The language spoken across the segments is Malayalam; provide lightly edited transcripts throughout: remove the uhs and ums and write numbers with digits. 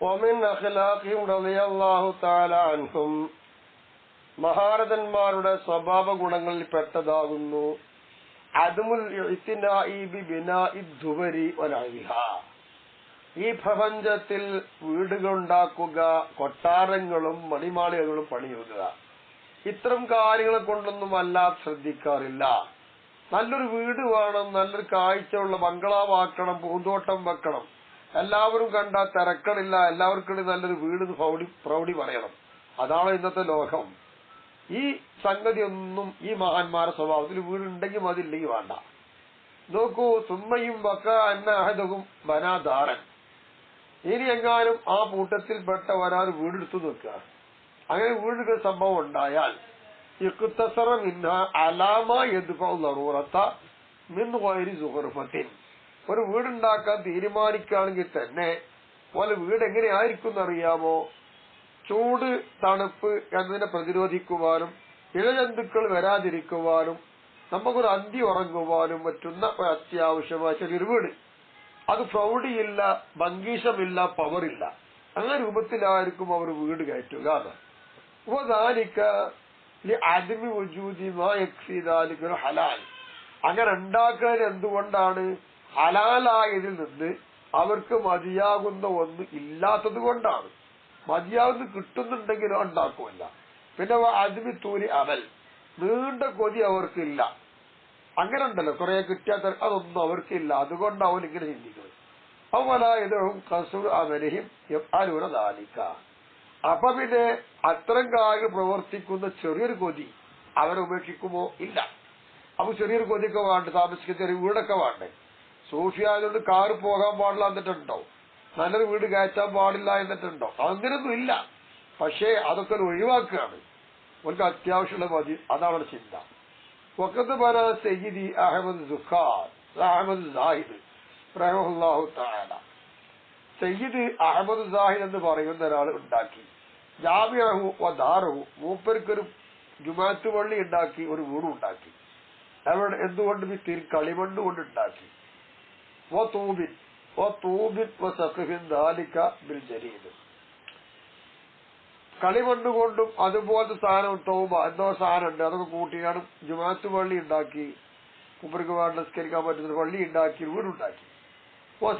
ومن أخلاقهم رضي الله تعالى عنهم മഹാരഥന്മാരുടെ സ്വഭാവ ഗുണങ്ങളിൽ പെട്ടതാകുന്നു അദമുൽ ഇഅ്തിനാഇ ബിബിനാഇ ദുവരി വനഹ്വിഹ. ഈ പ്രപഞ്ചത്തിൽ വീടുകൾ ഉണ്ടാക്കുക, കൊട്ടാരങ്ങളും മണിമാളികകളും പണിയുക, ഇത്തരം കാര്യങ്ങളെ കൊണ്ടൊന്നും അല്ലാതെ ശ്രദ്ധിക്കാറില്ല. നല്ലൊരു വീട് വേണം, നല്ലൊരു കാഴ്ചയുള്ള ബംഗ്ലാവാക്കണം, പൂന്തോട്ടം വെക്കണം, എല്ലാവരും കണ്ടാൽ തിരക്കണില്ല, എല്ലാവർക്കും നല്ലൊരു വീട് പ്രൗഢി പറയണം. അതാണ് ഇന്നത്തെ ലോകം. ഈ സംഗതി ഒന്നും ഈ മഹാന്മാരുടെ സ്വഭാവത്തിൽ വീടുണ്ടെങ്കിൽ മതി, ഇല്ലെങ്കിൽ വേണ്ട. നോക്കൂ, സുമ്മയും വക്ക എന്ന അഹദകും ബനാദാരൻ. ഇനി എങ്ങാനും ആ കൂട്ടത്തിൽപ്പെട്ട ഒരാൾ വീടെടുത്തു നോക്കുക, അങ്ങനെ വീടെടുക്കുന്ന സംഭവം ഉണ്ടായാൽ ഇഖ്തസറ മിൻഹാ അലാമാ യദ്ഫഉ ദറൂറത മിൻ ഗൈരി സുഖർഫത്തിൻ. ഒരു വീടുണ്ടാക്കാൻ തീരുമാനിക്കുകയാണെങ്കിൽ തന്നെ പോലെ വീട് എങ്ങനെയായിരിക്കും എന്നറിയാമോ? ചൂട്, തണുപ്പ് എന്നതിനെ പ്രതിരോധിക്കുവാനും ഇഴജന്തുക്കൾ വരാതിരിക്കുവാനും നമുക്കൊരു അന്തി ഉറങ്ങുവാനും പറ്റുന്ന ഒരു അത്യാവശ്യമായ ചെറിയൊരു വീട്. അത് പ്രൗഢിയില്ല, ഭംഗീഷമില്ല, പവറില്ല, അങ്ങനെ രൂപത്തിലായിരിക്കും അവർ വീട് കയറ്റുക. ഹലാൽ. അങ്ങനെ ഉണ്ടാക്കുന്നത് എന്തുകൊണ്ടാണ്? ഹലാലായതിൽ നിന്ന് അവർക്ക് മതിയാകുന്ന ഒന്ന് ഇല്ലാത്തത് കൊണ്ടാണ്. മതിയാകുന്ന കിട്ടുന്നുണ്ടെങ്കിലോ ഉണ്ടാക്കുമല്ല. പിന്നെ അദ്മി തൂരി അമൽ, നീണ്ട കൊതി അവർക്കില്ല. അങ്ങനെ ഉണ്ടല്ലോ, കുറെ കിട്ടിയാൽ അതൊന്നും അവർക്കില്ല. അതുകൊണ്ട് അവൻ ഇങ്ങനെ ചിന്തിക്കുന്നത്. അവലായതും കസൂർ അമലഹിം യഫ്അലൂനദാലിക. അപ്പൊ പിന്നെ അത്തരം കാര്യങ്ങൾ പ്രവർത്തിക്കുന്ന ചെറിയൊരു കൊതി അവരെ ഉപേക്ഷിക്കുമോ? ഇല്ല. അപ്പൊ ചെറിയൊരു കൊതിയൊക്കെ വേണ്ട, താമസിക്കുന്ന ചെറിയ വീടൊക്കെ വേണ്ടേ? സൂഫി ആയതുകൊണ്ട് കാറ് പോകാൻ പാടില്ല എന്നിട്ടുണ്ടോ? നല്ലൊരു വീട് കയറ്റാൻ പാടില്ല എന്നിട്ടുണ്ടോ? അങ്ങനെയൊന്നും ഇല്ല. പക്ഷേ അതൊക്കെ ഒഴിവാക്കുകയാണ്. അവർക്ക് അത്യാവശ്യമുള്ള മതി, അതാണ് ചിന്ത. വഖത്ത് ബന സയ്യിദി അഹമ്മദ് സാഹിദ് റഹിമഹുല്ലാഹു തആല. സയ്യിദ് അഹമ്മദ് സാഹിദ് എന്ന് പറയുന്ന ഒരാൾ ഉണ്ടാക്കി. ജാമിഅഹു വദാറഹു, മൂപ്പർക്കൊരു ജുമാഅത്ത് പള്ളി ഉണ്ടാക്കി, ഒരു വീടും ഉണ്ടാക്കി. അവിടെ എന്തുകൊണ്ട്? കളിമണ്ണ് കൊണ്ട് ഉണ്ടാക്കി. കളിമണ്ണ് കൊണ്ടും അതുപോലത്തെ സാധനം തൗബ എന്തോ സാധനം ഉണ്ട്, അതൊക്കെ കൂട്ടിയാണ് ജുമാഅത്ത് പള്ളി ഉണ്ടാക്കി. കുബർക്ക് നിസ്കരിക്കാൻ പറ്റുന്ന പള്ളി ഉണ്ടാക്കി, വീടുണ്ടാക്കി.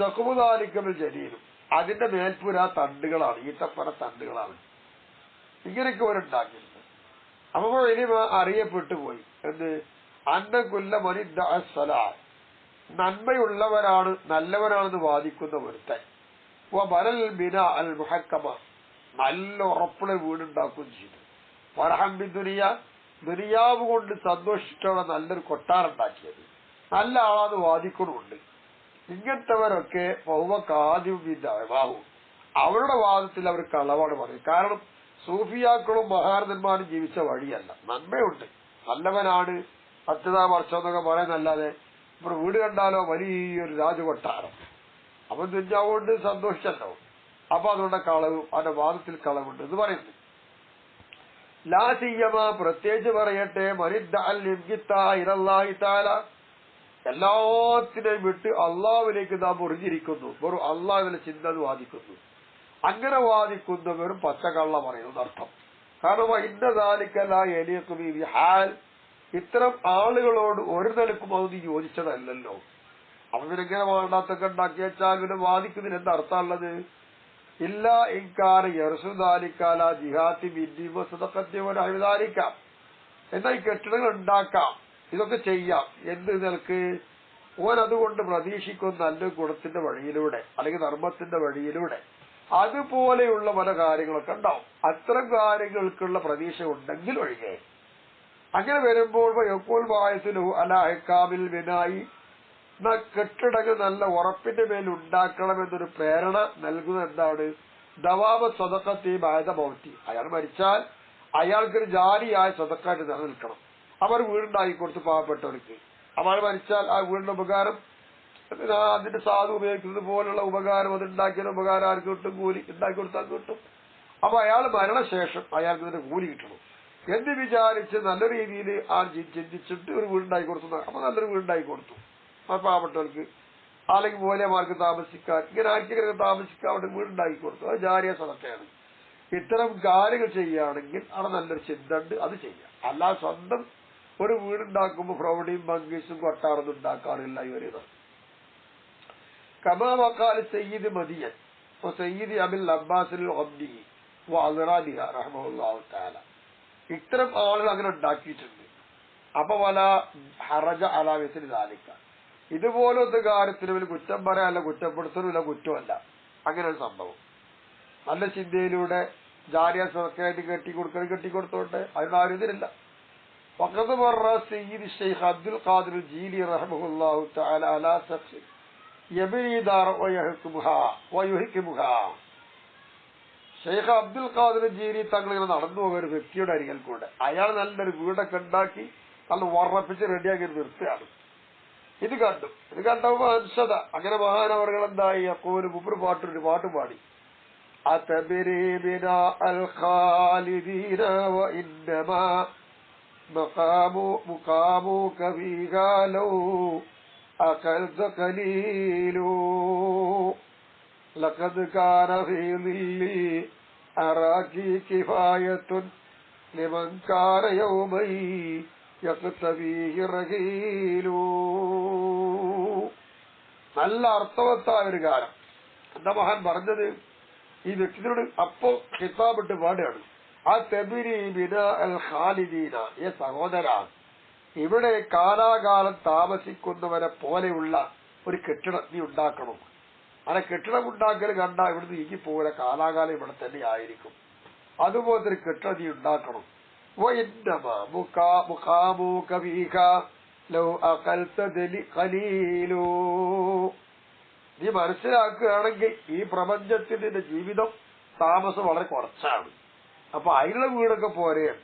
സഖുബുദാലിക്കൽ ജരീലും, അതിന്റെ മേൽപ്പുര തണ്ടുകളാണ്, ഈത്തപ്പന തണ്ടുകളാണ്. ഇങ്ങനെയൊക്കെ അവരുണ്ടാക്കിയിരുന്നു. അപ്പൊ ഇനി അറിയപ്പെട്ടു പോയി എന്ത്? അന്നകുല്ല മനിദ്ദഅസ്സലാ, നന്മയുള്ളവരാണ്, നല്ലവരാണെന്ന് വാദിക്കുന്ന ഒരുത്തൻ. ബനൽ ബിനാ അൽ മുഹക്കമ, നല്ല ഉറപ്പുള്ള വീടുണ്ടാക്കുകയും ചെയ്തു. ഫർഹം ദുനിയ, ദുനിയാവ് കൊണ്ട് സന്തോഷിച്ചോടെ നല്ലൊരു കൊട്ടാറുണ്ടാക്കിയത്, നല്ല ആളാന്ന് വാദിക്കണമുണ്ട്. ഇങ്ങനത്തെവരൊക്കെ അവരുടെ വാദത്തിൽ അവർ കളവാണ് പറയും. കാരണം സൂഫിയാക്കളും മഹാരഥന്മാരും ജീവിച്ച വഴിയല്ല. നന്മയുണ്ട്, നല്ലവനാണ്, 10 വർഷം എന്നൊക്കെ പറയുന്നല്ലാതെ ഇപ്പൊ വീട് കണ്ടാലോ വലിയൊരു രാജകൊട്ടാരം, അവൻ ദുനിയാവുകൊണ്ട് സന്തോഷിച്ചല്ലോ. അപ്പൊ അതുകൊണ്ട് കളവും, അവന്റെ വാദത്തിൽ കളവുണ്ട് എന്ന് പറയുന്നു. ലാസിയ്യമ, പ്രത്യേകിച്ച് പറയട്ടെ, എല്ലാത്തിനെയും വിട്ട് അള്ളാഹുവിലേക്ക് നാം മുറിഞ്ഞിരിക്കുന്നു, വെറും അള്ളാഹുവിന്റെ ചിന്ത വാദിക്കുന്നു. അങ്ങനെ വാദിക്കുന്നവരും പച്ചക്കള്ള പറയുന്നത് അർത്ഥം. കാരണം ഇത്തരം ആളുകളോട് ഒരു നിലക്കും അത് യോജിച്ചതല്ലല്ലോ. അവരിങ്ങനെ വേണ്ടാത്തൊക്കെ ഉണ്ടാക്കി വെച്ചാൽ പിന്നെ വാദിക്കുന്നതിന് എന്താ അർത്ഥമുള്ളത്? ഇല്ല ഇൻകാര യർസുദാലിക്കാല ജിഹാത്തി ബിദ്ദിമസദഖത്തിവനായിരിക്കാം. എന്നാൽ ഈ കെട്ടിടങ്ങൾ ഉണ്ടാക്കാം, ഇതൊക്കെ ചെയ്യാം. എന്ത് നിലക്ക്? ഓൻ അതുകൊണ്ട് പ്രതീക്ഷിക്കുന്ന നല്ല ഗുണത്തിന്റെ വഴിയിലൂടെ, അല്ലെങ്കിൽ ധർമ്മത്തിന്റെ വഴിയിലൂടെ, അതുപോലെയുള്ള പല കാര്യങ്ങളൊക്കെ ഉണ്ടാവും. അത്തരം കാര്യങ്ങൾക്കുള്ള പ്രതീക്ഷ ഉണ്ടെങ്കിൽ ഒഴികെ. അങ്ങനെ വരുമ്പോൾ കെട്ടിടങ്ങൾ നല്ല ഉറപ്പിന്റെ മേൽ ഉണ്ടാക്കണമെന്നൊരു പ്രേരണ നൽകുന്നത് എന്താണ്? ദവാബ സ്വതക്കത്തി ബാധ ഭൗത്തി. അയാൾ മരിച്ചാൽ അയാൾക്കൊരു ജാരിയായ സ്വതക്കായിട്ട് നിലനിൽക്കണം. അവർ വീടുണ്ടാക്കി കൊടുത്ത് പാവപ്പെട്ടവർക്ക്. അയാൾ മരിച്ചാൽ ആ വീടിന്റെ ഉപകാരം, അതിന്റെ സാധു ഉപയോഗിക്കുന്നത് പോലുള്ള ഉപകാരം, അത് ഉണ്ടാക്കിയ ഉപകാരം ആർക്ക് കിട്ടും? കൂലി ഉണ്ടാക്കി കൊടുത്താൽ കിട്ടും. അപ്പൊ അയാൾ മരണശേഷം അയാൾക്ക് ഇതിന്റെ കൂലി കിട്ടണം എന്ന് വിചാരിച്ച് നല്ല രീതിയിൽ ആ ചിന്തിച്ചിട്ട് ഒരു വീടുണ്ടാക്കി കൊടുത്തു. അപ്പൊ നല്ലൊരു വീടുണ്ടാക്കി കൊടുത്തു ആ പാവപ്പെട്ടവർക്ക്. അല്ലെങ്കിൽ മൂലമാർക്ക് താമസിക്കാൻ, ഇങ്ങനെ ആർക്കെങ്കിലും താമസിക്കാൻ അവിടെ വീടുണ്ടാക്കി കൊടുത്തു. അത് ജാരിയ സദഖയാണ്. ഇത്തരം കാര്യങ്ങൾ ചെയ്യുകയാണെങ്കിൽ അവിടെ നല്ലൊരു ചിന്ത ഉണ്ട്, അത് ചെയ്യാം. അല്ല സ്വന്തം ഒരു വീടുണ്ടാക്കുമ്പോൾ പ്രൗഢിയും ബംഗീസും കൊട്ടാറൊന്നും ഉണ്ടാക്കാറില്ല ഇവരിത്. കമാ വഖാല സയ്യിദ് മദിയൻ സയ്യിദ് അബുൽ അബ്ബാസിൽ ഒബ്ദി വഅദ്റാദിഹ റഹ്മഹുല്ലാഹു തആല. ഇത്തരം ആളുകൾ അങ്ങനെ ഉണ്ടാക്കിയിട്ടുണ്ട്. അപ്പൊ വല ഹറജ അലാ മിസ്ലി ദാലിക, ഇതുപോലത്തെ കാര്യത്തിന് വലിയ കുറ്റം പറയാനല്ല, കുറ്റപ്പെടുത്തലുമില്ല, കുറ്റമല്ല. അങ്ങനെ ഒരു സംഭവം നല്ല ചിന്തയിലൂടെ ജാരിയ സദഖയായിട്ട് കെട്ടിക്കൊടുത്തോട്ടെ, അതിനാരും ഇതിലില്ല. വഖദ് മറ സയ്യിദ് ശൈഖ് അബ്ദുൽ ഖാദിർ ജീലി റഹ്മഹുല്ലാഹു തആല അലാ ശഖ്സ് യബ്നി ദാറ വയുഹ്കിമുഹാ. ശൈഖ് അബ്ദുൽ ഖാദിർ ജീലി തങ്ങൾ ഇങ്ങനെ നടന്നു പോയ ഒരു വ്യക്തിയുടെ അരികിൽ കൂടെ അയാൾ നല്ലൊരു വീടൊക്കെ ഉണ്ടാക്കി നല്ല ഉറപ്പിച്ച് റെഡിയാക്കി നിർത്തുകയാണ്. ഇത് കണ്ടപ്പോ അൻഷദ, അങ്ങനെ മഹാനവർകൾ എന്തായി, അപ്പോലും മുമ്പ് ഒരു പാട്ട് പാടി. أتبري بناء الخالدين وإنما مقامك فيها لو أكلت قليل لقد كان في ظلي أراك كفاية لمن كان يومي يقتفيه رحيل. നല്ല അർത്ഥവത്തായ ഒരു കാലം. എന്താ മഹാൻ പറഞ്ഞത്? ഈ വ്യക്തിയോട് അപ്പോ ഖിതാബിട്ട് പാടുകയാണ്. ആ തബിരി ബിനാ അൽ ഖാലിദീന, ഏ സഹോദര, ഇവിടെ കാലാകാലം താമസിക്കുന്നവരെ പോലെയുള്ള ഒരു കെട്ടിടം നീ ഉണ്ടാക്കണം. അങ്ങനെ കെട്ടിടം ഉണ്ടാക്കൽ കണ്ടാ ഇവിടുന്ന് നീക്കി പോലെ കാലാകാലം ഇവിടെ തന്നെ ആയിരിക്കും. അതുപോലത്തെ ഒരു കെട്ടിടം നീ ഉണ്ടാക്കണം. നീ മനസ്സിലാക്കുകയാണെങ്കിൽ ഈ പ്രപഞ്ചത്തിന്റെ ജീവിതം താമസം വളരെ കുറച്ചാണ്. അപ്പൊ അതിലുള്ള വീടൊക്കെ പോരെയാണ്.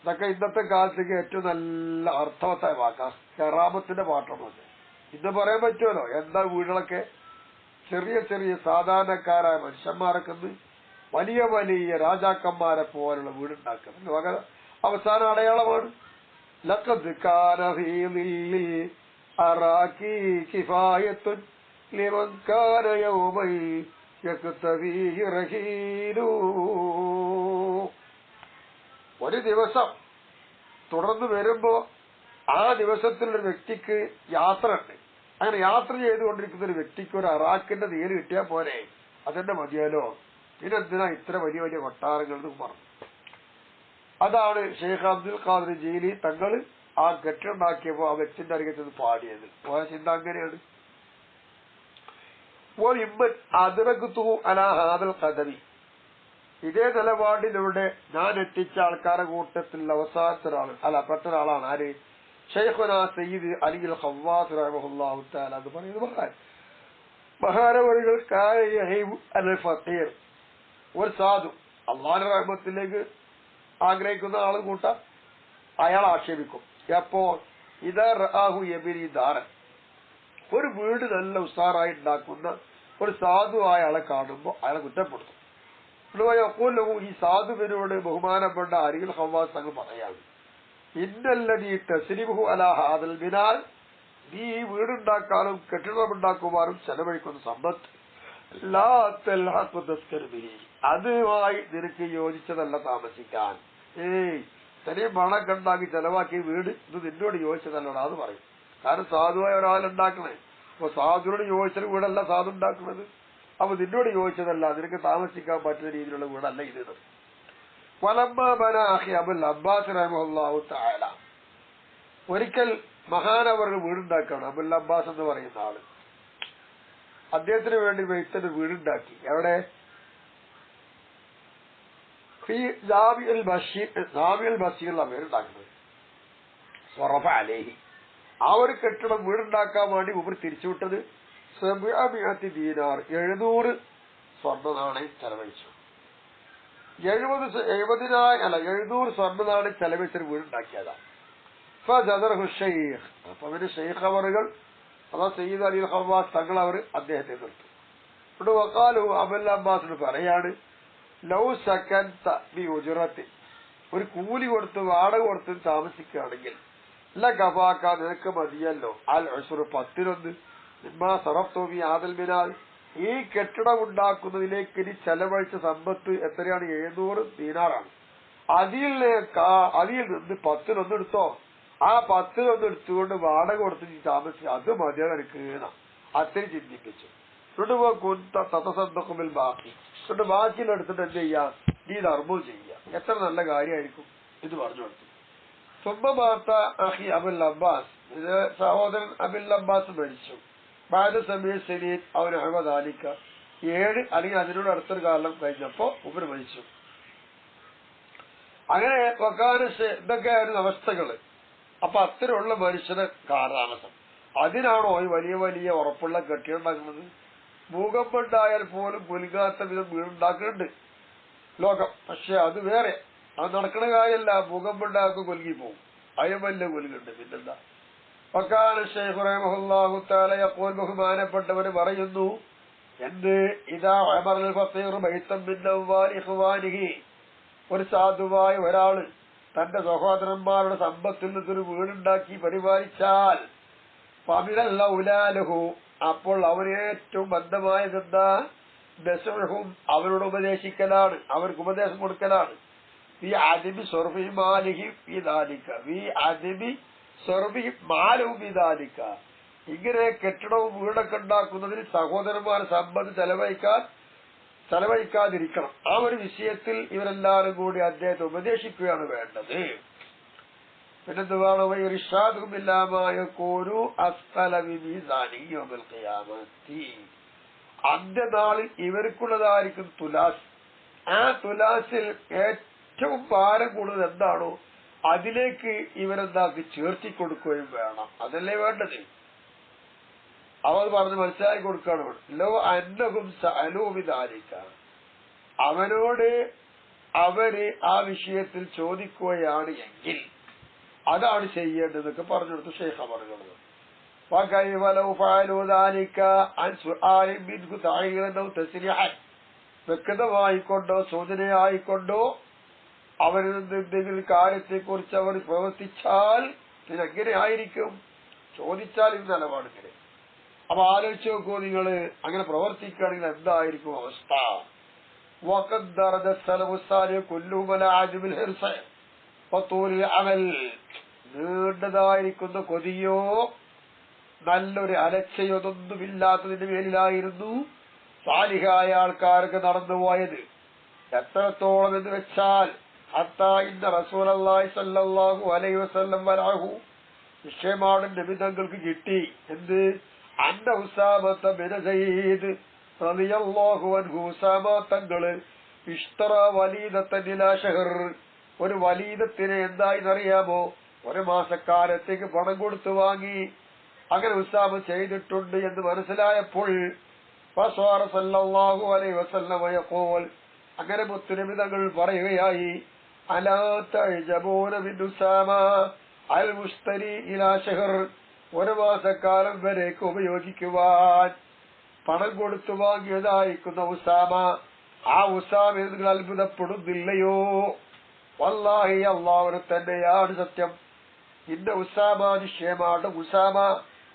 ഇതൊക്കെ ഇന്നത്തെ കാലത്തേക്ക് ഏറ്റവും നല്ല അർത്ഥവത്തായ വാക്കാ. കറാമത്തിന്റെ പാട്ടമൊക്കെ ഇന്ന് പറയാൻ പറ്റുമല്ലോ. എന്താ വീടുകളൊക്കെ ചെറിയ ചെറിയ സാധാരണക്കാരായ മനുഷ്യന്മാരൊക്കെ വലിയ വലിയ രാജാക്കന്മാരെ പോലുള്ള വീടുണ്ടാക്കുന്നത് വക അവസാന അടയാളമാണ്. ലഖദ് കാന ഫീ ദില്ലി അറാകി കിഫായത്തുൻ ലിമൻ കാന യൗമൻ യഖ്തഫീഹി റഹീലു. ഒരു ദിവസം തുടർന്ന് വരുമ്പോ ആ ദിവസത്തിലൊരു വ്യക്തിക്ക് യാത്ര ഉണ്ട്. അങ്ങനെ യാത്ര ചെയ്തുകൊണ്ടിരിക്കുന്ന ഒരു വ്യക്തിക്ക് ഒരു അറാക്കിന്റെ നീര് കിട്ടിയാൽ പോരെ, അതെന്നെ മതിയാലോ, പിന്നെന്തിനാ ഇത്ര വലിയ വലിയ കൊട്ടാരങ്ങൾ എന്ന് പറഞ്ഞു. അതാണ് ഷെയ്ഖ് അബ്ദുൽ ഖാദിർ ജീലി തങ്ങൾ ആ കെട്ടുണ്ടാക്കിയപ്പോ ആ വ്യക്തിന്റെ അരികത്ത് പാടിയത്. ഓരോ ചിന്ത അങ്ങനെയാണ്. ഇതേ നിലപാടിലൂടെ ഞാൻ എത്തിച്ച ആൾക്കാരെ കൂട്ടത്തിൽ അവസാനത്തെ ഒരാൾ പെട്ട ഒരാളാണ് ആര്? ഷെയ്ഖുനാ സയ്യിദ് അലിൽ ഖവ്വാസ് റഹിമഹുല്ലാഹു തആല എന്ന് പറയുന്നത് മഹാനവറുകൾ ഫഖീർ, ഒരു സാധു അള്ളാഹുവിന്റെ റഹ്മത്തിലേക്ക് ആഗ്രഹിക്കുന്ന ആൾ കൂട്ടം അയാൾ ആക്ഷേപിക്കും. എപ്പോ ഇതാ റആഹു യബ്നി ദാറൻ, ഒരു വീട് നല്ല ഉസാറായി ഉണ്ടാക്കുന്ന ഒരു സാധുവായ ആളെ കാണുമ്പോൾ അയാളെ കുറ്റപ്പെടുത്തും. ഈ സാധുവിനോട് ബഹുമാനപ്പെട്ട അരികൾ ഖവ്വാസ് തങ്ങൾ പറയാണ്, ഇന്നല്ലദീ തസ്രിബുഹു അലാ ഹാദൽ ബിനാൽ, നീ വീടുണ്ടാക്കാനും കെട്ടിടമുണ്ടാക്കുവാനും ചെലവഴിക്കുന്ന സമ്പത്ത് ലാ തൽഹഖു തസ്കരു ബിഹി, അതുമായി നിനക്ക് യോജിച്ചതല്ല താമസിക്കാൻ. തനിയും പണം കണ്ടാക്കി ചെലവാക്കി വീട് ഇത് നിന്നോട് യോജിച്ചതല്ലടാ എന്ന് പറയും. കാരണം സാധുവായ ഒരാളുണ്ടാക്കണേ. അപ്പൊ സാധുവിനോട് യോജിച്ചൊരു വീടല്ല സാധു ഉണ്ടാക്കുന്നത്. അപ്പൊ നിന്നോട് യോജിച്ചതല്ല, നിനക്ക് താമസിക്കാൻ പറ്റുന്ന രീതിയിലുള്ള വീടല്ല ഇത്. അബുൽ അബ്ബാസ് റഹിമഹുല്ലാഹു തആല ഒരിക്കൽ മഹാനവറുകൾ വീടുണ്ടാക്കുകയാണ്. അബുൽ അബ്ബാസ് എന്ന് പറയുന്ന ആള് അദ്ദേഹത്തിന് വേണ്ടി വെയ്ത്തന്റെ വീടുണ്ടാക്കി. എവിടെ? ജാമിഉൽ ബശീറിലാണ് വീടുണ്ടാക്കുന്നത്. സ്വറഫ അലൈഹി, ആ ഒരു കെട്ടിടം വീടുണ്ടാക്കാൻ വേണ്ടി ഇവർ തിരിച്ചുവിട്ടത് 700 ദീനാർ 700 സ്വർണ്ണ നാണയം ചെലവഴിച്ചു. 700 സ്വർണ്ണ നാണയം ചെലവഴിച്ചൊരു വീടുണ്ടാക്കിയതാണ്. അപ്പൊ അവര് ഷെയ്ഖ് അവറുകൾ അതാ സയ്യിദ് അലി ഖവ്വാസ് തങ്ങൾ അവർ അദ്ദേഹത്തെ നിർത്തും. ഇവിടെ വഖാലു അബുൽ അബ്ബാസിന് പറയാണ്, ലൗ സകൻത ബി ഉജ്റത്തി, ഒരു കൂലി കൊടുത്ത് വാടക കൊടുത്ത് താമസിക്കുകയാണെങ്കിൽ ലഗഫാക, നിനക്ക് മതിയല്ലോ അൽ ഉശ്റു 10 സറഫ്തോമി ആദൽ ബിനാൽ, ഈ കെട്ടിടം ഉണ്ടാക്കുന്നതിലേക്ക് ഇനി ചെലവഴിച്ച സമ്പത്ത് എത്രയാണ്? 700 ദീനാറാണ്. അതിൽ നിന്ന് 10 എടുത്തോ, ആ 10 എടുത്തുകൊണ്ട് വാടക കൊടുത്ത് താമസിച്ച് അത് മതിയാണ് എനിക്ക് അത്രയും ചിന്തിപ്പിച്ചു. തത്തസദ്ദഖുൽ ബാക്കി, എന്നിട്ട് ബാക്കിയിലെടുത്തിട്ട് എന്ത് ചെയ്യാം? നീ ധർമ്മം ചെയ്യാം. എത്ര നല്ല കാര്യമായിരിക്കും ഇത് പറഞ്ഞു കൊടുത്തു. സുബ്ബമാത്ത അഹി അബുൽ അബ്ബാസ്, സഹോദരൻ അബുൽ അബ്ബാസ് മരിച്ചു. ബാദ സമീർ സലീം അവൻ അഹമ്മദാലിക്ക 7 അല്ലെങ്കിൽ അതിനോട് അടുത്തൊരു കാലം കഴിഞ്ഞപ്പോ ഉപര് മരിച്ചു. അങ്ങനെ ഇതൊക്കെയായിരുന്നു അവസ്ഥകള്. അപ്പൊ അത്തരമുള്ള മനുഷ്യന്റെ കാലതാമസം. അതിനാണോ ഈ വലിയ വലിയ ഉറപ്പുള്ള കെട്ടിയുണ്ടാക്കുന്നത്? ഭൂകമ്പുണ്ടായാൽ പോലും കുലുങ്ങാത്ത വിധം വീടുണ്ടാക്കുന്നുണ്ട് ലോകം. പക്ഷെ അത് വേറെ, അത് നടക്കുന്ന കാര്യമല്ല. ഭൂകമ്പുണ്ടാക്കും കൊലുങ്ങി പോകും, അതിന് വലിയ കൊലുകുണ്ട്. പിന്നെന്താ? വക്കാന ശൈഖ് റഹിമഹുല്ലാഹു തആല യഖൂൽ, ബഹുമാനപ്പെട്ടവര് പറയുന്നു, എന്ത്? ഇദാ അമറൽ ഫഖീറു ബൈതൻ മിൻ അവ്വാലി ഇഖ്വാനിഹി, ഒരു സാധുവായ ഒരാള് തന്റെ സഹോദരന്മാരുടെ സമ്പത്തിൽ നിന്നൊരു വീടുണ്ടാക്കി പരിപാലിച്ചാൽ, ഫമിനൽ ഔലാലഹു, അപ്പോൾ അവന് ഏറ്റവും ബന്ധമായതെന്താ? ബസ്ഉഹും, അവരോട് ഉപദേശിക്കലാണ്, അവർക്ക് ഉപദേശം കൊടുക്കലാണ്. ഈ അദിബി സർഫി മാലിഹി ഫീ ദാലിക, ഈ അദിബി സർഫി മാലഹു ഫീ ദാലിക. ഇങ്ങനെ കെട്ടിടവും വീടൊക്കെ ഉണ്ടാക്കുന്നതിന് സഹോദരന്മാരെ സമ്പത്ത് ചെലവഴിക്കാതിരിക്കണം. ആ ഒരു വിഷയത്തിൽ ഇവരെല്ലാവരും കൂടി അദ്ദേഹത്തെ ഉപദേശിക്കുകയാണ് വേണ്ടത്. പിന്നെന്തുവാണ്? അന്ത്യനാളിൽ ഇവർക്കുള്ളതായിരിക്കും തുലാസ്. ആ തുലാസിൽ ഏറ്റവും ഭാരം കൂടുതൽ എന്താണോ അതിലേക്ക് ഇവരെന്താക്കി ചേർത്തി കൊടുക്കുകയും വേണം. അതല്ലേ വേണ്ടത്. അവർ പറഞ്ഞ് മനസ്സിലാക്കി കൊടുക്കുകയാണ്. ലോ അന്നഹും സഅലൂബിദാലിക, അവനോട് അവര് ആ വിഷയത്തിൽ ചോദിക്കുകയാണ് എങ്കിൽ അതാണ് ചെയ്യേണ്ടതെന്നൊക്കെ പറഞ്ഞു കൊടുത്തു ഷെയ്ഖ് അവറുകൾ. വ്യക്തമായിക്കൊണ്ടോ സൂചനയായിക്കൊണ്ടോ അവരിൽ നിന്ന് എന്തെങ്കിലും കാര്യത്തെ കുറിച്ച് അവർ പ്രവർത്തിച്ചാൽ ഇതെങ്ങനെ ആയിരിക്കും? ചോദിച്ചാൽ ഇത് നിലപാടിങ്ങനെ. അപ്പൊ ആലോചിച്ച് നോക്കൂ നിങ്ങള്, അങ്ങനെ പ്രവർത്തിക്കുകയാണെങ്കിൽ എന്തായിരിക്കും അവസ്ഥ? നീണ്ടതായിരിക്കുന്ന കൊതിയോ നല്ലൊരു അലച്ചയൊതൊന്നുമില്ലാത്തതിന്റെ മേലിലായിരുന്നു സാലിഹായ ആൾക്കാർക്ക് നടന്നുപോയത്. എത്രത്തോളം എന്ന് വെച്ചാൽ ഹത്താ ഇന്ന റസൂലുള്ളാഹി സ്വല്ലല്ലാഹു അലൈഹി വസല്ലം വലഹു, നിശ്ചയമാണ് നബി തങ്ങൾക്ക് കിട്ടി. എന്ത്? അന്ന ഉസാമത ബിൻ സയ്യിദ് റളിയല്ലാഹു അൻഹു, ഉസാമ തങ്ങള് ഇഷ്തറ വലീദത്തൻ ഇലാ ശഹർ, ഒരു വലീദത്തിനെ എന്തായിന്നറിയാമോ? 1 മാസക്കാലത്തേക്ക് പണം കൊടുത്തു വാങ്ങി. അങ്ങനെ ഉസാമ ചെയ്തിട്ടുണ്ട് എന്ന് മനസ്സിലായപ്പോൾ ഫസ്വറ സല്ലല്ലാഹു അലൈഹി വസല്ലം യഖൂൽ, അങ്ങനെ മുത്തുനബി തങ്ങൾ പറയുകയായി, അലാ തഅജബൂന ബിൻ ഉസാമ അൽ മുസ്തരി ഇലാ ശഹർ, 1 മാസക്കാലം വരേക്ക് ഉപയോഗിക്കുവാൻ പണം കൊടുത്തു വാങ്ങിയതായിരിക്കുന്ന ഉസാമ, ആ ഉസാമയെ നിങ്ങൾ അത്ഭുതപ്പെടുന്നില്ലയോ? വല്ലാഹി, അല്ലാഹുവിനെ തന്നെയാണ് സത്യം. ഇന്ന ഉസാമ, നിശ്ചയമാണ് ഉസാമ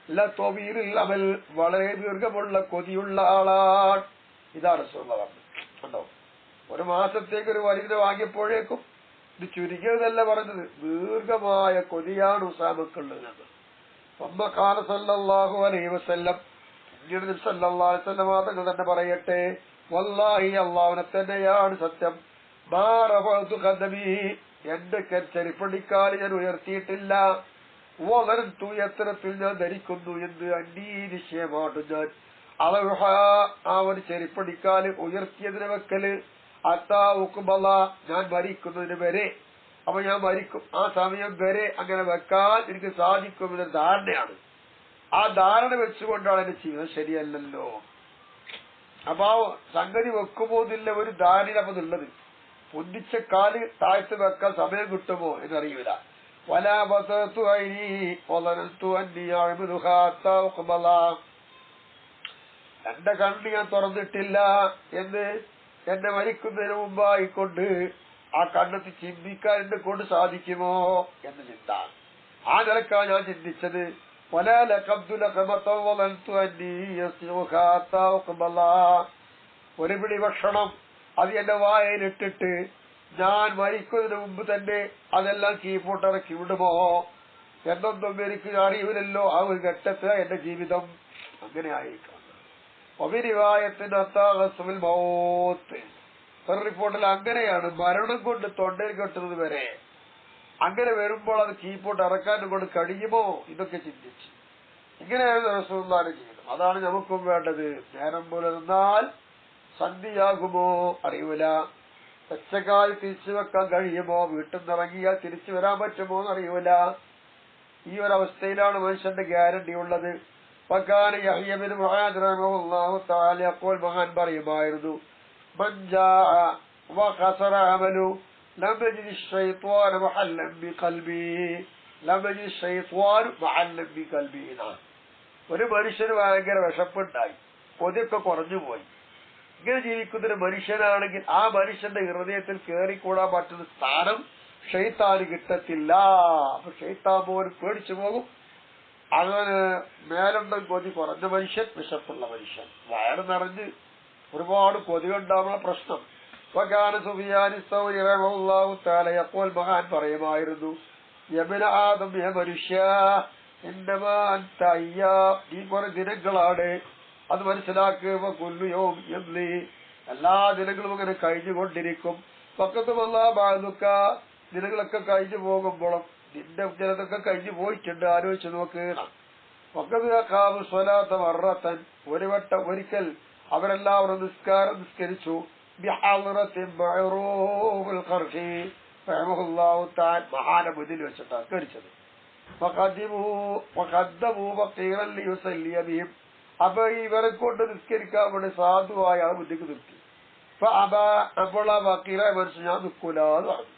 ലതവീറുൽ അമൽ, വളരെ ദീർഘമുള്ള കൊതിയുള്ള ആളാണ്. ഇതാണ് കണ്ടോ? 1 മാസത്തേക്ക് ഒരു വലീദ വാങ്ങിയപ്പോഴേക്കും ഇത് ചുരുങ്ങിയതല്ല പറഞ്ഞത്, ദീർഘമായ കൊതിയാണ് ഉസാമക്കുള്ളത്. ഖാല സല്ലല്ലാഹു അലൈഹി വസല്ലം, പിന്നീട് സല്ലല്ലാഹു അലൈഹി വസല്ലം തങ്ങൾ തന്നെ പറയട്ടെ, വല്ലാഹി, അല്ലാഹുവിനെ തന്നെയാണ് സത്യം, മാ റഫഅതു ഖദമി, എന്റെ ചെരിപ്പടിക്കാൽ ഞാൻ ഉയർത്തിയിട്ടില്ല, വലൻതു, എത്തരത്തിൽ ഞാൻ ധരിക്കുന്നു എന്ന്, അന്നീ നിശ്ചയമായിട്ട് ഞാൻ ആ ഒരു ചെരിപ്പടിക്കാൽ ഉയർത്തിയതിനെ വെക്കല് അത്താ ഉഖ്ബല, ഞാൻ മരിക്കുന്നതിന് വരെ. അപ്പൊ ഞാൻ മരിക്കും ആ സമയം വരെ അങ്ങനെ വെക്കാൻ എനിക്ക് സാധിക്കുമെന്ന ധാരണയാണ്. ആ ധാരണ വെച്ചുകൊണ്ടാണ് എന്റെ ജീവിതം. ശരിയല്ലല്ലോ. അപ്പൊ ആ സംഗതി വെക്കുമ്പോന്നില്ല ഒരു ധാരണ പൊന്തിച്ച കാല് താഴ്ത്ത് വെക്കാൻ സമയം കിട്ടുമോ എന്നറിയില്ല. എന്റെ കണ്ണ് ഞാൻ തുറന്നിട്ടില്ല എന്ന് എന്നെ മരിക്കുന്നതിന് മുമ്പായിക്കൊണ്ട് ആ കണ്ണെത്തി ചിന്തിക്കാൻ എന്നെ കൊണ്ട് സാധിക്കുമോ എന്ന് ചിന്ത. ആ നിലക്കാണ് ഞാൻ ചിന്തിച്ചത്. ولا لقبت لقمة وظننت أني يصيغك حتى أقبل. ഒരു പിടി ഭക്ഷണം അത് എന്റെ വായയിലിട്ടിട്ട് ഞാൻ മരിക്കുന്നതിന് മുമ്പ് തന്നെ അതെല്ലാം കീഴ്പോട്ടിറക്കി വിടുമോ എന്നൊന്നും എനിക്ക് അറിയില്ലല്ലോ. ആ ഒരു ഘട്ടത്തിൽ എന്റെ ജീവിതം അങ്ങനെ ആയിരിക്കണം. ഒബിരിവായത്തിന് അത്താഹസുൽ മൗത്ത്. ഒരു റിപ്പോർട്ടിൽ അങ്ങനെയാണ്, മരണം കൊണ്ട് തൊണ്ടയിൽ കെട്ടുന്നത് വരെ. അങ്ങനെ വരുമ്പോൾ അത് കീഴ്പോട്ട് ഇറക്കാനും കൊണ്ട് കഴിയുമോ ഇതൊക്കെ ചിന്തിച്ച് ഇങ്ങനെയാണ് റസൂലുള്ളാഹി ചെയ്യുന്നത്. അതാണ് നമുക്കും വേണ്ടത്. നേരം പോലെ നിന്നാൽ സന്ധിയാകുമോ അറിയൂല, ഒച്ചക്കാൽ തിരിച്ചു വെക്കാൻ കഴിയുമോ, വീട്ടിൽ നിന്നിറങ്ങിയാൽ തിരിച്ചു വരാൻ പറ്റുമോ എന്നറിയൂല. ഈ ഒരവസ്ഥയിലാണ് മനുഷ്യന്റെ ഗ്യാരണ്ടി ഉള്ളത്. വകാന യഹ്യ ബിൻ മുആദ് റളിയല്ലാഹു തആല യഖൂൽ, മഹാൻ പറയുമായിരുന്നു, മൻ ജാഅ വഖസറ അമലു ലം യജിദ് ശൈത്വാന മഹല്ലൻ ബിഖൽബി, ലം യജിദ് ശൈത്വാന മഹല്ലൻ ബിഖൽബി. ഒരു മനുഷ്യന് ഭയങ്കര വിശപ്പുണ്ടായി, കൊതിയൊക്കെ കുറഞ്ഞുപോയി. ഇങ്ങനെ ജീവിക്കുന്നൊരു മനുഷ്യനാണെങ്കിൽ ആ മനുഷ്യന്റെ ഹൃദയത്തിൽ കയറിക്കൂടാൻ പറ്റുന്ന സ്ഥാനം ഷെയ്ത്താന് കിട്ടത്തില്ല. അപ്പൊ ഷെയ്ത്താൻ പോലും പേടിച്ചു പോകും. അങ്ങനെ മേലുണ്ടെങ്കിൽ കൊതി കുറഞ്ഞ മനുഷ്യൻ, വിശപ്പുള്ള മനുഷ്യൻ, വയറ് നിറഞ്ഞ് ഒരുപാട് കൊതി ഉണ്ടാവുന്ന പ്രശ്നം. യഖൂൽ, മഹാൻ പറയുമായിരുന്നു, യബ്ന ആദം, യ മനുഷ്യ, ഇന്നമാ അൻത അയ്യാം, നീ കുറെ ദിനങ്ങളാണ്, അത് മനസ്സിലാക്കുക. കൊല്ലു യൗം യംലി, എല്ലാ ദിനങ്ങളും അങ്ങനെ കഴിഞ്ഞുകൊണ്ടിരിക്കും. പക്കത്ത് വല്ലാ ബാധുക്ക, ദിനങ്ങളൊക്കെ കഴിഞ്ഞു പോകുമ്പോഴും നിന്റെ ചിലതൊക്കെ കഴിഞ്ഞു പോയിട്ടുണ്ട്, ആലോചിച്ച് നോക്ക്. പക്കത്ത് സ്വലാത്ത മറത്തൻ, ഒരു വട്ടം ഒരിക്കൽ അവരെല്ലാവരും നിസ്കാരം നിസ്കരിച്ചു. മഹാന്റെ മുന്നിൽ വെച്ചിട്ടാണ് നിസ്കരിച്ചത്. അപ്പൊ ഇവരെ കൊണ്ട് നിസ്കരിക്കാൻ വേണ്ടി സാധുവായ ആൾ ബുദ്ധിക്ക് നിർത്തി. അപ്പോൾ ആ വക്കീലായ മനുഷ്യൻ ഞാൻ നിൽക്കൂലെന്ന് പറഞ്ഞു.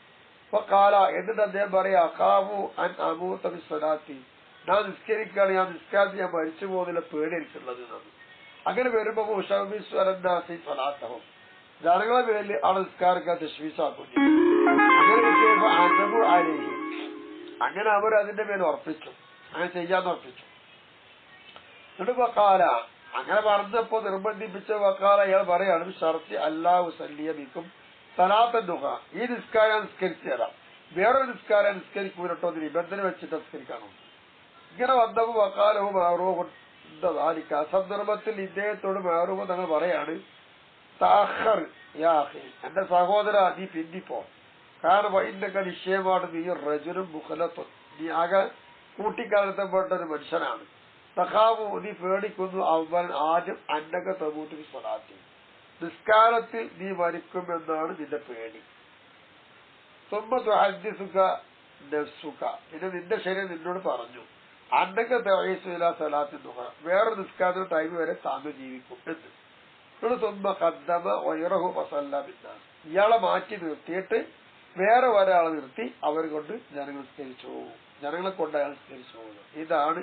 അപ്പൊ കാല, എന്നിട്ട് അദ്ദേഹം പറയാ, അഖാഫു അൻ അമൂത ബിസ്സലാത്തി, ഞാൻ നിസ്കരിക്കുകയാണ്, ഞാൻ നിസ്കാരത്തിൽ ഞാൻ മരിച്ചു പോകുന്നില്ല, പേടി എനിക്കുള്ളത് എന്നാണ്. അങ്ങനെ വരുമ്പോ മുഷവിസ്വരന്നാസി സ്വലാത്തഹും, ജനങ്ങളെ പേരിൽ ആണ് നിസ്കാരക്കാൻ തശ്വീസാക്കും. അങ്ങനെ അവർ അതിന്റെ മേൽ ഉറപ്പിച്ചു, അങ്ങനെ ചെയ്യാന്ന് ഉറപ്പിച്ചു. എന്നിട്ട് വക്കാല, അങ്ങനെ പറഞ്ഞപ്പോ നിർബന്ധിപ്പിച്ച വക്കാല അയാൾ പറയാണ്, ഷർത്തി അല്ലാഹു സല്ലിയബിക്കും സലാത്തൻ ദുഹ, ഈ നിസ്കാരം നിസ്കരിച്ചു തരാം, വേറൊരു നിസ്കാരം നിസ്കരിക്കൂലട്ടോ, നിബന്ധന വെച്ചിട്ട് നിസ്കരിക്കണം. ഇങ്ങനെ വന്നപ്പോ വക്കാലവും മാറൂഹ്, അസന്ദർഭത്തിൽ ഇദ്ദേഹത്തോട് മാറൂഹ് തങ്ങൾ പറയാണ്, താഖർ യാ അഖി, എന്റെ സഹോദര, നീ പിന്നിപ്പോ. കാരണം ഇന്നൊക്കെ നിശ്ചയമാണ് നീ റജുലും മുഖലത്തും, നീ ആകെ കൂട്ടിക്കാലത്തപ്പെട്ട ഒരു മനുഷ്യനാണ്. തഖാവു, നീ പേടിക്കുന്നു, അവൻ ആദ്യം അന്നക തബൂത്ത് സ്വലാത്തി, നിസ്കാരത്തിൽ നീ മരിക്കുമെന്നാണ് നിന്റെ പേടി. തുഹദ്ദിസുക നഫ്സുക, പിന്നെ നിന്റെ ശരീരം നിന്നോട് പറഞ്ഞു, അന്നക തഈസുല സലാത്തി ദുഹ, വേറെ നിസ്കാരത്തിന് ടൈം വരെ താങ്കൾ ജീവിക്കും എന്ന്. തുമ്മ ഖദ്ദമ വൈറഹു വസല്ല ബിന്നാസ്, ഇയാളെ മാറ്റി നിർത്തിയിട്ട് വേറെ ഒരാളെ നിർത്തി അവർ കൊണ്ട് ജനങ്ങൾ നിസ്കരിച്ചു, ജനങ്ങളെ കൊണ്ട് അയാൾ നിസ്കരിച്ചു പോകുന്നു. ഇതാണ്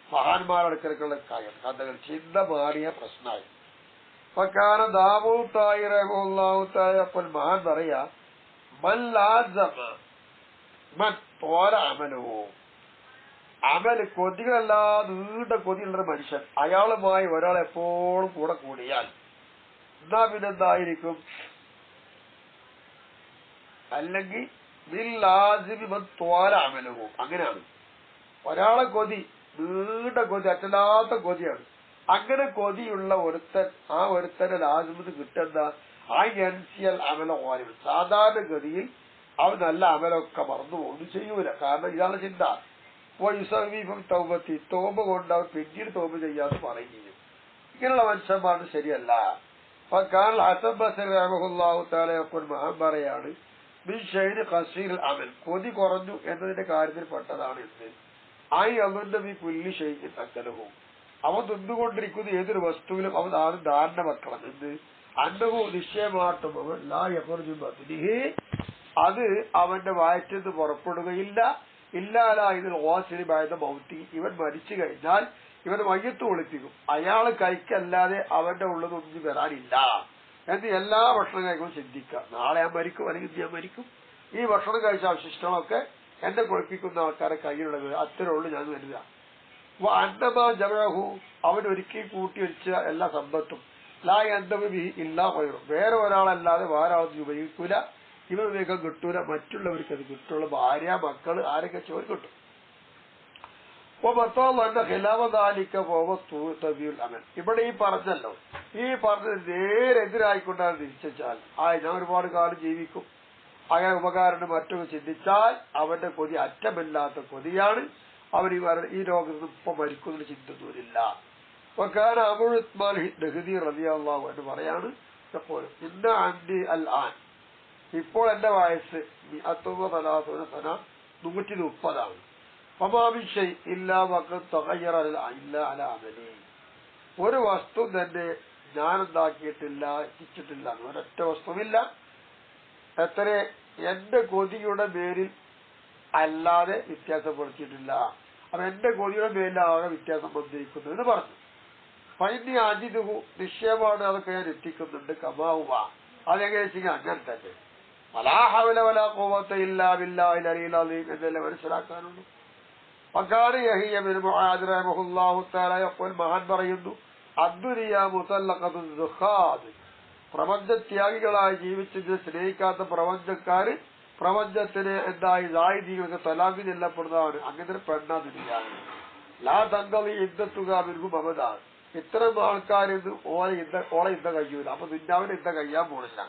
മഹാന്മാരുടെ അടുക്കലേക്കുള്ള കഥകൾ. ചിന്ത മാറിയ പ്രശ്നമായി. ഫകാന ദാവൂദ് തായി റളിയല്ലാഹു തആല, അപ്പോൾ മഹാൻ പറയാ, മൻ ലാസമ മൻ ത്വാല അമലുഹു, അമൽ കൊതികളല്ലാതെ നീണ്ട കൊതിയുള്ളൊരു മനുഷ്യൻ, അയാളുമായി ഒരാൾ എപ്പോഴും കൂടെ കൂടിയാൽ എന്നാ പിന്നെന്തായിരിക്കും? അല്ലെങ്കിൽ അമലുഹു, അങ്ങനെയാണ്. ഒരാളെ കൊതി നീണ്ട കൊതി, അറ്റലാത്ത കൊതിയാണ്. അങ്ങനെ കൊതിയുള്ള ഒരുത്തൻ, ആ ഒരുത്തന്റെ ലാസിമത്ത് കിട്ടുന്ന ആ എൻസിയൽ അമല ഓരോ, സാധാരണഗതിയിൽ അവൻ നല്ല അമലൊക്കെ മറന്നു ഒന്നും ചെയ്യൂല. കാരണം ഇതാണ് ചിന്ത. തൗബത്തി, തോപ കൊണ്ട് അവൻ പിന്നീട് തോപ ചെയ്യാന്ന് പറയും ചെയ്യും. ഇങ്ങനെയുള്ള മനുഷ്യന്മാർക്ക് ശരിയല്ല. അപ്പൊ കാരണം ഹസൻ ബസരി റളിയല്ലാഹു തആല മഹാൻ പറയാണ്, അമൽ, കൊതി കുറഞ്ഞു എന്നതിന്റെ കാര്യത്തിൽ പെട്ടതാണ് എന്ന്. അവന്റെ ഈ പുല്ലി ഷെയ്ഖിൻ അക്കലഹു, അവൻ തിന്നുകൊണ്ടിരിക്കുന്ന ഏതൊരു വസ്തുവിലും അവൻ ആദ്യം ധാരണ വെക്കണം എന്ന്. അന്നഹു, നിശ്ചയമായിട്ടും അവൻ ലാ യഖ്റുജു ബത്നിഹി, അത് അവന്റെ വയറ്റിൽ നിന്ന് പുറപ്പെടുകയില്ല. ഇല്ലാല ഇതിൽ ഓസിന് ഭയത മൗത്തി, ഇവൻ മരിച്ചു കഴിഞ്ഞാൽ ഇവൻ മയ്യത്ത് ഒളിപ്പിക്കും, അയാൾ കഴിക്കല്ലാതെ അവന്റെ ഉള്ളതൊന്നും വരാനില്ല എന്ന്. എല്ലാ ഭക്ഷണം കഴിക്കുമ്പോൾ ചിന്തിക്കുക, നാളെ ഞാൻ മരിക്കും, അല്ലെങ്കിൽ ഞാൻ മരിക്കും, ഈ ഭക്ഷണം കഴിച്ച അവശിഷ്ടങ്ങളൊക്കെ എന്നെ കുളിപ്പിക്കുന്ന ആൾക്കാരെ കയ്യിലുള്ളത് അത്രേ ഉള്ളൂ ഞാൻ വരിക. അന്നമാ ജമഹു അവൻ ഒരുക്കി കൂട്ടി വെച്ച എല്ലാ സമ്പത്തും ലാ യന്തവി ഇല്ലാ വയറും വേറെ ഒരാളല്ലാതെ വേറാളൊന്നും ഉപയോഗിക്കൂല, ഇവർ വേഗം കിട്ടൂല, മറ്റുള്ളവർക്ക് അത് കിട്ടുള്ളൂ. ഭാര്യ മക്കള് ആരൊക്കെ ചോര് കിട്ടും. ഇവിടെ ഈ പറഞ്ഞല്ലോ, ഈ പറഞ്ഞത് നേരെതിരായിക്കൊണ്ടാണ് തിരിച്ചാൽ ഞാൻ ഒരുപാട് കാലം ജീവിക്കും, അങ്ങനെ ഉപകാരം മറ്റൊക്കെ ചിന്തിച്ചാൽ അവന്റെ കൊതി അറ്റമില്ലാത്ത കൊതിയാണ്. അവർ ഈ രോഗത്തിൽ ഇപ്പൊ മരിക്കുന്നതിന് ചിന്തിക്കുന്നില്ല. എന്ന് പറയാണ് ഇന്ന അന്തി അൽ ആൻ, ഇപ്പോൾ എന്റെ വയസ്സ് 130 ഒരു വസ്തു തന്നെ ഞാൻ എന്താക്കിയിട്ടില്ല, ഇച്ഛിച്ചിട്ടില്ല, ഒരൊറ്റ വസ്തുവില്ല. എത്ര എന്റെ കൊതിയുടെ പേരിൽ അല്ലാതെ വ്യത്യാസപ്പെടുത്തിയിട്ടില്ല. അപ്പൊ എന്റെ കൊതിയുടെ പേരിലാകെ വ്യത്യാസം വന്നിരിക്കുന്നു എന്ന് പറഞ്ഞു. പൈന്നി അജിതുഹു നിശ്ചയമാണ്, അതൊക്കെ ഞാൻ എത്തിക്കുന്നുണ്ട്. കമാവുക അതെങ്ങനെ വെച്ചാൽ അങ്ങനെ തന്നെ വലാഹവല വലാ ഖുവത ഇല്ലാ ബില്ലാഹിൽ അലിയിൽ അലീം എന്നല്ലേ മനസ്സിലാക്കാനുള്ളൂ. ഫഖാല യഹ്യ ബിൻ മുആദ് റഹിമഹുല്ലാഹു തആല യഖൂൽ, മഹാൻ പറയുന്നു, അദ്ദുനിയ മുതല്ലഖതു ദുഖാദ്, പ്രപഞ്ചത്യാഗികളായി ജീവിച്ചതിനെ സ്നേഹിക്കാത്ത പ്രപഞ്ചക്കാര് പ്രപഞ്ചത്തിന് എന്തായി സാഹിതികൾക്ക് തലാഖ് ചെല്ലപ്പെടുന്നതാണ്. അങ്ങനെ ഒരു പെണ്ണാ ദുനിയാണ്. ലാ തങ്കവി യുദ്ധത്തുക ബിൻഹു മമദാൻ, ഇത്തരം ആൾക്കാരിന്ന് ഓളെ യുദ്ധം കഴിയൂല. അപ്പൊ ദുന്യാവിന് യുദ്ധം കഴിയാൻ പോണില്ല.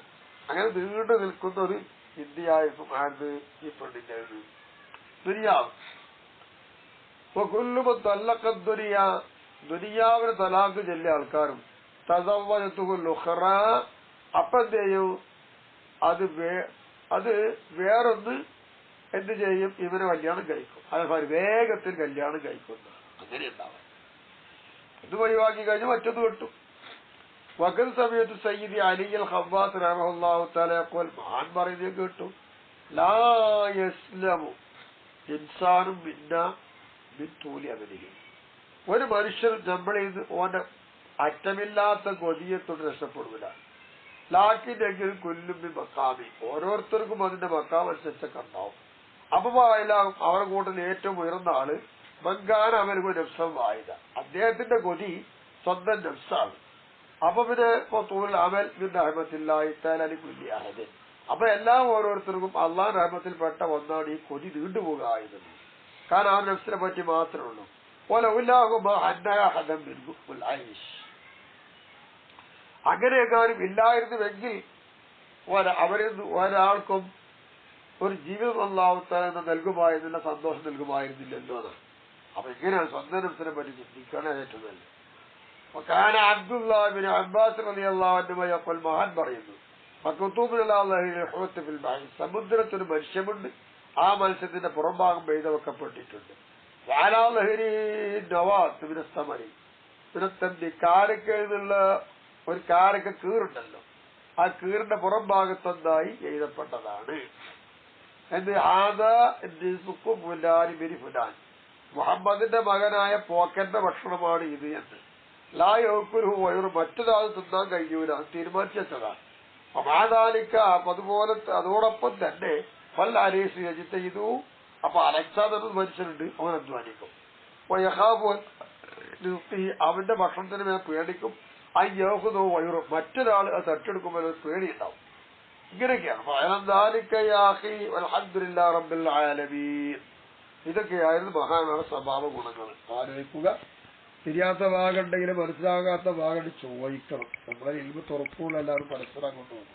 അങ്ങനെ നീണ്ടു നിൽക്കുന്ന ഒരു ഇന്ത്യയായിരുന്നു ആയിരുന്നു ഈ പെണ്ണിന്റെ ദുനിയാവ്. ദുനിയാവിന് തലാഖ് ചെല്ലിയ ആൾക്കാരും തസവ്വജത്തുഹുൽ അപ്പന്റെയും അത് വേറൊന്ന് എന്ത് ചെയ്യും, ഇവനെ കല്യാണം കഴിക്കും. അതേപോലെ വേഗത്തിൽ കല്യാണം കഴിക്കുന്നു. അങ്ങനെ ഉണ്ടാവും. ഇത് ഒഴിവാക്കി കഴിഞ്ഞ് മറ്റൊന്ന് കിട്ടും. വഖൽ സമയത്ത് സയ്യിദി അലി അൽ ഖവ്വാസ് റഹിമഹുല്ലാഹു തആല യഖൂൽ, മഹാൻ പറയുന്നത് കേട്ടു, ലാ യസ്ലമു ഇൻസാനും മിന്നാ മിൻ തൂലി അമലിഹി, ഒരു മനുഷ്യനും നമ്മളിൽ നിന്ന് ഓന്റെ അറ്റമില്ലാത്ത കൊതിയെ തൊട്ട് രക്ഷപ്പെടില്ല. ലാക്കിനെങ്കിലും കൊല്ലും മക്കാമി, ഓരോരുത്തർക്കും അതിന്റെ മക്കാം അനുസരിച്ചൊക്കെ ഉണ്ടാവും. അപ്പൊ പറയലാകും അവരുടെ കൂട്ടത്തിൽ ഏറ്റവും ഉയർന്ന ആള് മങ്കാന അവർക്ക് നഫ്സം വായിത, അദ്ദേഹത്തിന്റെ കൊതി സ്വന്തം നഫ്സാണ്. അപ്പൊ പിന്നെ തൂൽ അമൽ ബിൻ റഹ്മത്തില്ലാഹി തആല ലികുല്ലി അഹദിൻ, അപ്പൊ എല്ലാം ഓരോരുത്തർക്കും അള്ളാഹുവിന്റെ റഹ്മത്തിൽപ്പെട്ട ഒന്നാണ് ഈ കൊതി നീണ്ടുപോകുക എന്നത്. കാരണം ആ നഫ്സിനെ പറ്റി മാത്രമേ ഉള്ളൂ. അങ്ങനെയെങ്ങാനും ഇല്ലായിരുന്നുവെങ്കിൽ അവരിൽ ഒരാൾക്കും ഒരു ജീവിതം അല്ലാഹു തആല നൽകുമായിരുന്നില്ല, സന്തോഷം നൽകുമായിരുന്നില്ലല്ലോ എന്നാണ്. അപ്പൊ ഇങ്ങനെയാണ് സ്വന്തം നഫ്സിനെ പറ്റി ചിന്തിക്കണം ഏറ്റവും നല്ലത്. അബ്ദുല്ലാഹ് ഇബ്നു അബ്ബാസ് റളിയല്ലാഹു അൻഹു യഖൂൽ, മഹാൻ പറയുന്നു, സമുദ്രത്തിന് മത്സ്യമുണ്ട്, ആ മത്സ്യത്തിന്റെ പുറംഭാഗം പെയ്ത വെക്കപ്പെട്ടിട്ടുണ്ട്. കാരക്കയിൽ നിന്നുള്ള ഒരു കാരക്ക കീറുണ്ടല്ലോ, ആ കീറിന്റെ പുറം ഭാഗത്തൊന്നായി എഴുതപ്പെട്ടതാണ് എന്ത് ഫുലാൻ, മുഹമ്മദിന്റെ മകനായ പോക്കന്റെ ഭക്ഷണമാണ് ഇത് എന്ന്. ലാ യൗക്കുലുഹു വയറു, മറ്റൊരാൾ തിന്നാൻ കഴിയൂല, തീരുമാനിച്ചതാണ്. അമാദാലിക്ക, അതുപോലെ അതോടൊപ്പം തന്നെ പല അലീസ് യജിത്തയിതു, അപ്പൊ അലക്സാദർ മനുഷ്യനുണ്ട്, അവൻ അധ്വാനിക്കും. അവന്റെ ഭക്ഷണത്തിന് മേൽ പേടിക്കും. അയ്യോഹുദോ വയറും, മറ്റൊരാൾ അത് തട്ടിയെടുക്കുമ്പോൾ പേടിയുണ്ടാവും. ഇങ്ങനെയൊക്കെയാണ്. അൽഹംദുലില്ലാഹി റബ്ബിൽ ആലമീൻ. ഇതൊക്കെയായിരുന്നു മഹാനാണ് സ്വഭാവ ഗുണങ്ങൾ. ആലോചിക്കുക, തിരിയാത്ത ഭാഗമുണ്ടെങ്കിലും മനസ്സിലാകാത്ത ഭാഗം ചോദിക്കണം. നമ്മളെ ഇൽമ് തുറക്കുള്ള എല്ലാവരും പരസ്പരം കൊണ്ടുപോകും.